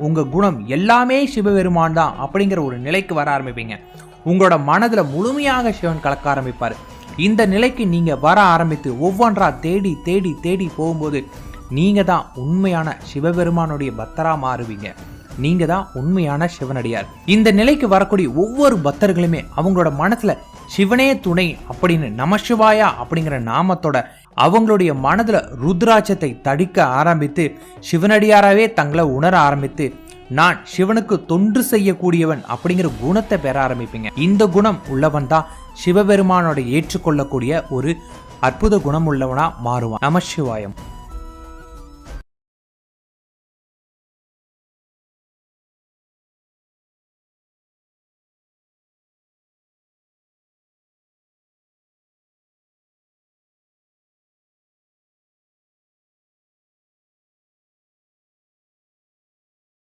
உங்க குணம் எல்லாமே சிவபெருமான் தான் அப்படிங்கிற ஒரு நிலைக்கு வர ஆரம்பிப்பீங்க. உங்களோட மனதுல முழுமையாக சிவன் கலக்க ஆரம்பிப்பாரு. இந்த நிலைக்கு நீங்க வர ஆரம்பித்து ஒவ்வொன்றா தேடி தேடி தேடி போகும்போது நீங்க தான் உண்மையான சிவபெருமானுடைய பக்தரா மாறுவீங்க. நீங்க தான் உண்மையான சிவனடியார். இந்த நிலைக்கு வரக்கூடிய ஒவ்வொரு பக்தர்களுமே அவங்களோட மனசுல சிவனே துணை அப்படின்னு நமசிவாயா அப்படிங்கிற நாமத்தோட அவங்களுடைய மனதுல ருத்ராட்சத்தை தடிக்க ஆரம்பித்து சிவனடியாராவே தங்களை உணர ஆரம்பித்து நான் சிவனுக்கு தொண்டு செய்யக்கூடியவன் அப்படிங்கிற குணத்தை பெற ஆரம்பிப்பீங்க. இந்த குணம் உள்ளவன் தான் சிவபெருமானோட ஏற்றுக்கொள்ளக்கூடிய ஒரு அற்புத குணம் உள்ளவனா மாறுவான். நமசிவாயம்.